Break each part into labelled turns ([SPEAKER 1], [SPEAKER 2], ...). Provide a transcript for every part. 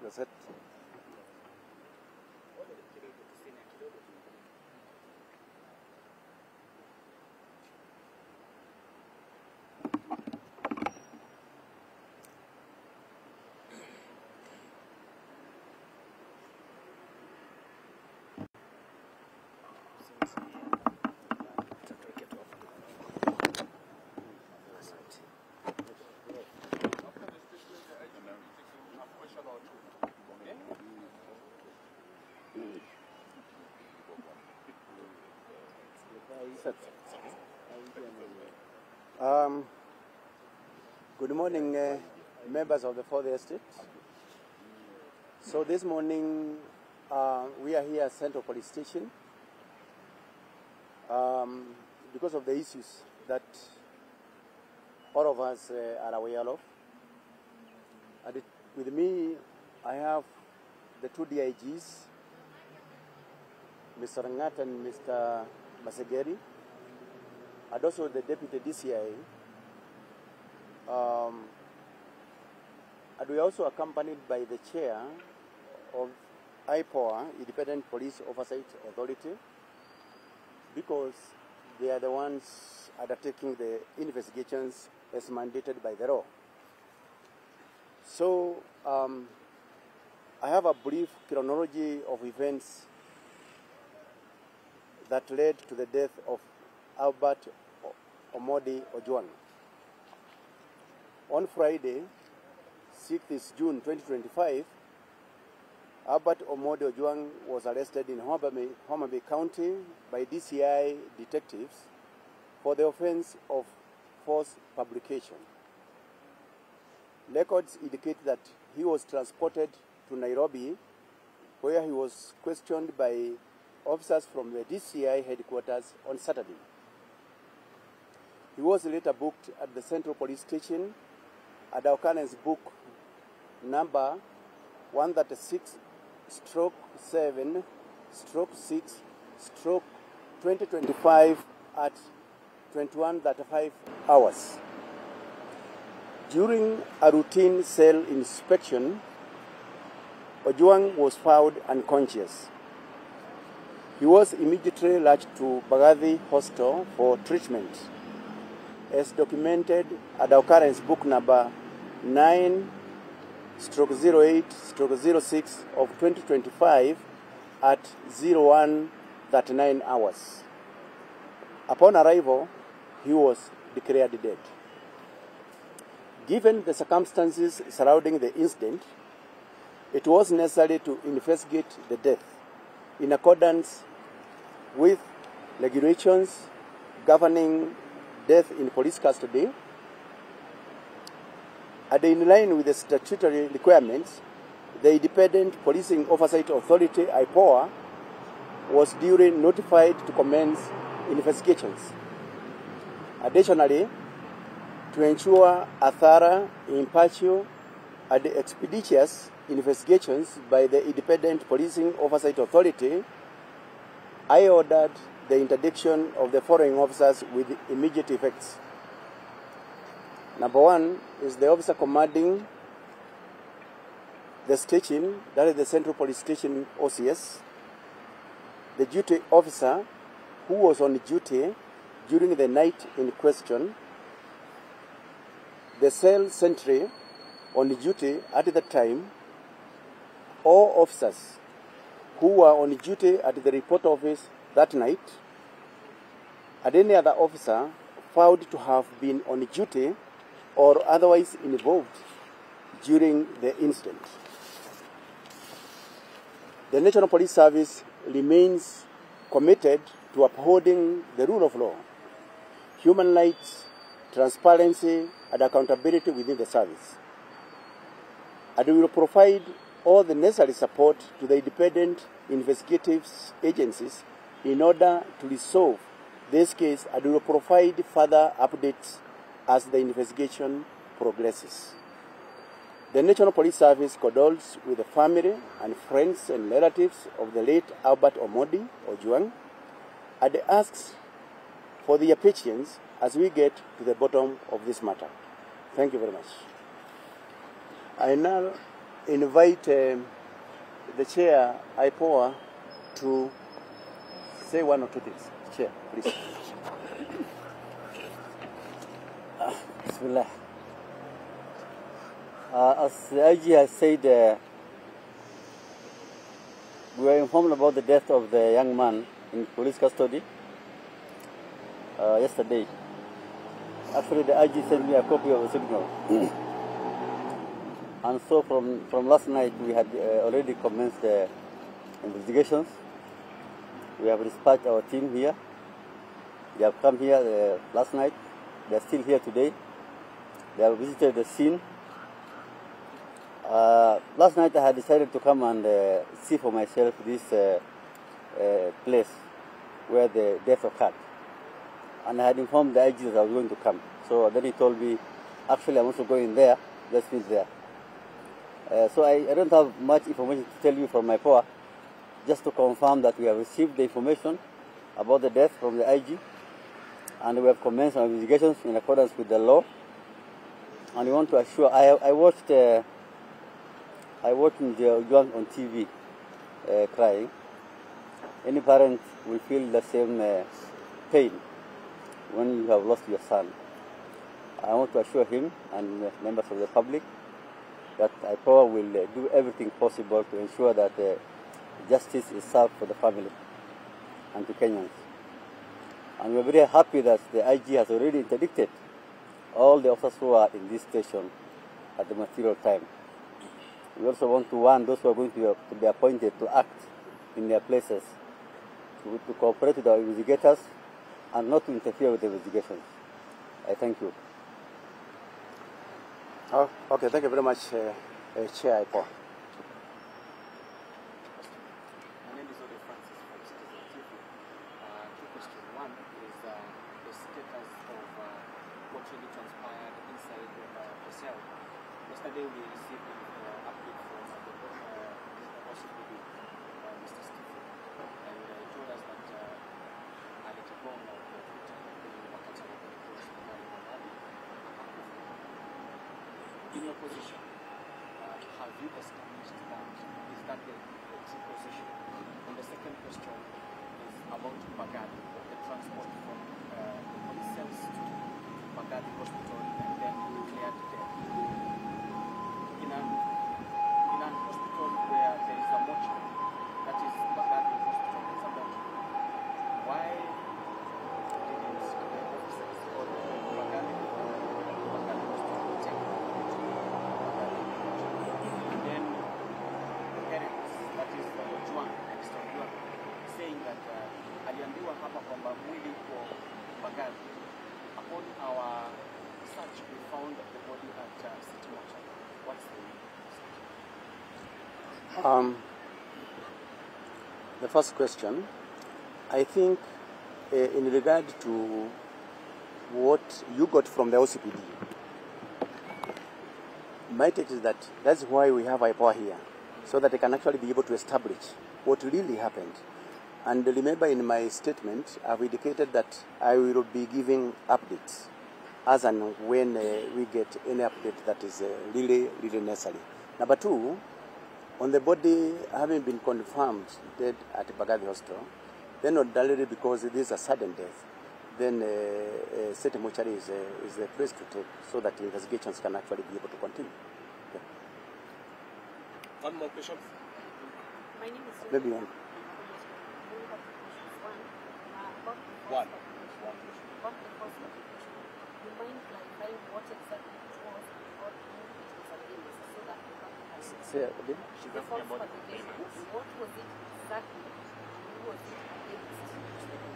[SPEAKER 1] That's it. Good morning, members of the Fourth Estate. So this morning, we are here at Central Police Station because of the issues that all of us are aware of. And with me, I have the two DIGs, Mr. Ngat and Mr. Masegeri, and also the Deputy DCI. And we are also accompanied by the chair of IPOA, Independent Police Oversight Authority, because they are the ones undertaking the investigations as mandated by the law. So I have a brief chronology of events that led to the death of Albert Ojwang. On Friday, 6th June 2025, Albert Ojwang was arrested in Homa Bay County by DCI detectives for the offense of false publication. Records indicate that he was transported to Nairobi, where he was questioned by officers from the DCI headquarters on Saturday. He was later booked at the Central Police Station at the occurrence book number 136/7/6/2025 at 21:35 hours. During a routine cell inspection, Ojwang was found unconscious. He was immediately rushed to Bagathi Hospital for treatment, as documented at the occurrence book number 9/08/06 of 2025 at 01:39 hours. Upon arrival, he was declared dead. Given the circumstances surrounding the incident, it was necessary to investigate the death in accordance with regulations governing death in police custody, and in line with the statutory requirements, the Independent Policing Oversight Authority, IPOA, was duly notified to commence investigations. Additionally, to ensure a thorough, impartial, and expeditious investigations by the Independent Policing Oversight Authority, I ordered the interdiction of the following officers with immediate effects. Number one is the officer commanding the station, that is the Central Police Station OCS, the duty officer who was on duty during the night in question, the cell sentry on duty at the time, all officers who were on duty at the report office that night, and any other officer found to have been on duty or otherwise involved during the incident. The National Police Service remains committed to upholding the rule of law, human rights, transparency, and accountability within the service. And we will provide all the necessary support to the independent investigative agencies in order to resolve this case, and we will provide further updates as the investigation progresses. The National Police Service condoles with the family and friends and relatives of the late Albert Ojwang and asks for their patience as we get to the bottom of this matter. Thank you very much. I now invite the Chair, IPOA, to say one or two things. Chair, please.
[SPEAKER 2] Bismillah. As the IG has said, we were informed about the death of the young man in police custody yesterday. Actually, the IG sent me a copy of the signal. And so from last night, we had already commenced the investigations. We have dispatched our team here. They have come here last night. They are still here today. They have visited the scene. Last night I had decided to come and see for myself this place where the death occurred. And I had informed the IG that I was going to come. So then he told me, actually I'm also going there, let's meet there. So I don't have much information to tell you from my power, just to confirm that we have received the information about the death from the IG, and we have commenced our investigations in accordance with the law. And we want to assure, I watched Albert Ojwang on TV crying. Any parent will feel the same pain when you have lost your son. I want to assure him and members of the public that IPOA will do everything possible to ensure that justice is served for the family and to Kenyans. And we're very happy that the IG has already interdicted all the officers who are in this station at the material time. We also want to warn those who are going to be appointed to act in their places, to cooperate with our investigators and not to interfere with the investigations. I thank you.
[SPEAKER 1] Oh, okay, thank you very much, Chair IPOA.
[SPEAKER 3] My name is Albert Ojwang from Citizen TV. Two questions. One is the status of what really transpired inside the cell. Yesterday we received an update from the OCPD, Mr. Stephen, and he told us that Albert Ojwang in your position, have you established that? Is that the true position? And the second question is about Bagadi, the transport from the police cells to Bagadi Hospital and then declared death. In an hospital where there is a mortuary, that is Bagadi Hospital, there is a mortuary. Why didn't the officers or the Bagadi Hospital take saying that aliambiwa hapa kwamba mwili uko Bagadi. Upon our search, we found the body at City Mortuary. What's
[SPEAKER 1] the first question, I think in regard to what you got from the OCPD, my take is that that's why we have IPOA here, so that I can actually be able to establish what really happened. And remember, in my statement, I've indicated that I will be giving updates as and when we get any update that is really necessary. Number two, on the body having been confirmed dead at Bagadi Hospital, then ordinarily because it is a sudden death, then City Mortuary is the place to take so that investigations can actually be able to continue. Yeah.
[SPEAKER 4] One more question.
[SPEAKER 5] My name is
[SPEAKER 1] Maybe one.
[SPEAKER 4] One.
[SPEAKER 5] About the first application, you mind clarifying what exactly it was or who it was against so that we can
[SPEAKER 1] Say again?
[SPEAKER 5] the false publication, what was it exactly? Who was it against?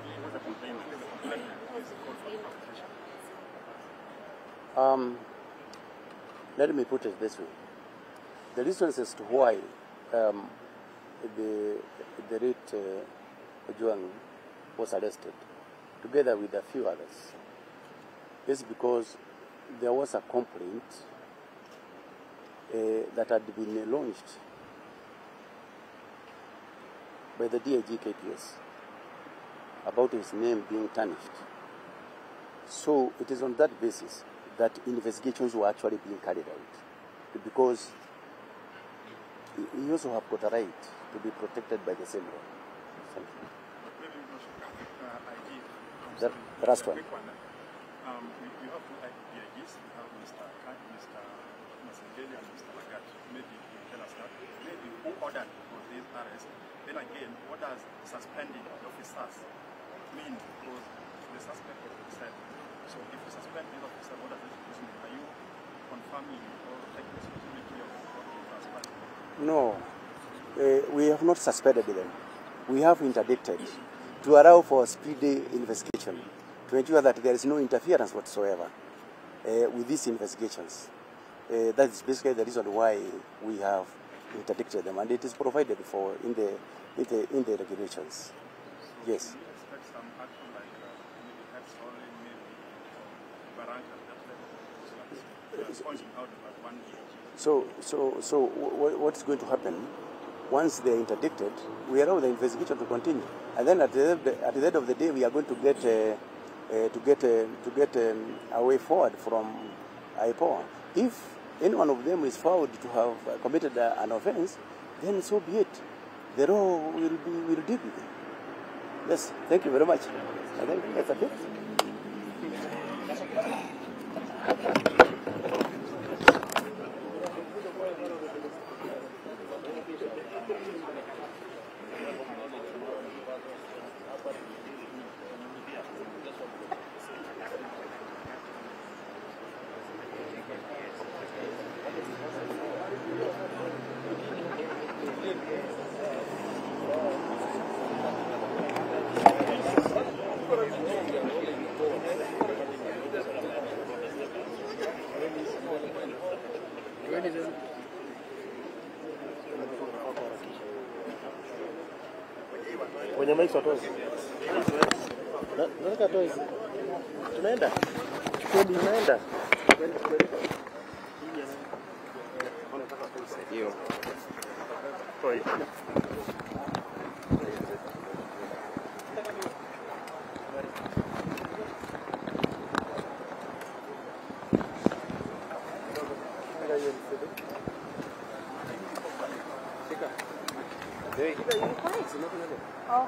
[SPEAKER 4] Who was the complainant?
[SPEAKER 5] Who was the complainant?
[SPEAKER 1] Let me put it this way. The reasons as to why the late Ojwang was arrested, together with a few others, is because there was a complaint that had been launched by the DIG KPS about his name being tarnished So it is on that basis that investigations were actually being carried out, because you also have got a right to be protected by the same law. Thank you. The last one.
[SPEAKER 6] You have two IGs. You have Mr. Masengeli and Mr. Lagat. Maybe you tell us that. Maybe who ordered for these arrests? Then again, what does suspending officers mean? Because the suspect was said. So if you suspend these officers, what does it mean? Are you confirming or taking responsibility of what you suspend?
[SPEAKER 1] No, we have not suspended them. We have interdicted to allow for speedy investigation, to ensure that there is no interference whatsoever with these investigations. That is basically the reason why we have interdicted them, and it is provided for in the regulations. Yes.
[SPEAKER 6] Do you expect some action like maybe head solely, maybe Barranca, that level? Pointing out about one DG.
[SPEAKER 1] So what's going to happen? Once they are interdicted, we allow the investigation to continue, and then at the end of the day, we are going to get a way forward from IPOA. If any one of them is found to have committed an offense, then so be it. The law will deal with it. Yes, thank you very much. I think that's okay.
[SPEAKER 7] Kwenye maisha watoe. Nataka toe. Tunaenda. Kweli tunaenda. Hiyo. Toi.
[SPEAKER 5] Oh.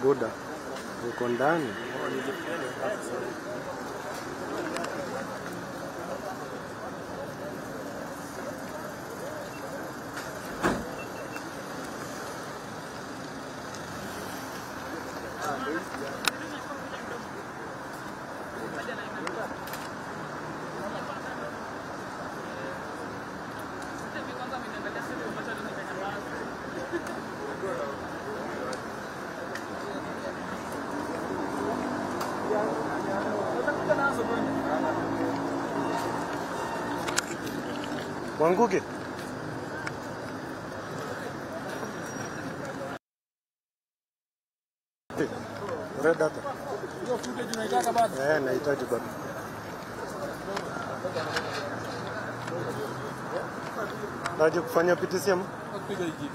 [SPEAKER 8] Buda uko ndani. Wanguke. Red data.
[SPEAKER 3] Hiyo footage unaitaka bado?
[SPEAKER 8] Nahitaji bado. Naje kufanya PTCM?
[SPEAKER 3] Kupiga hiki.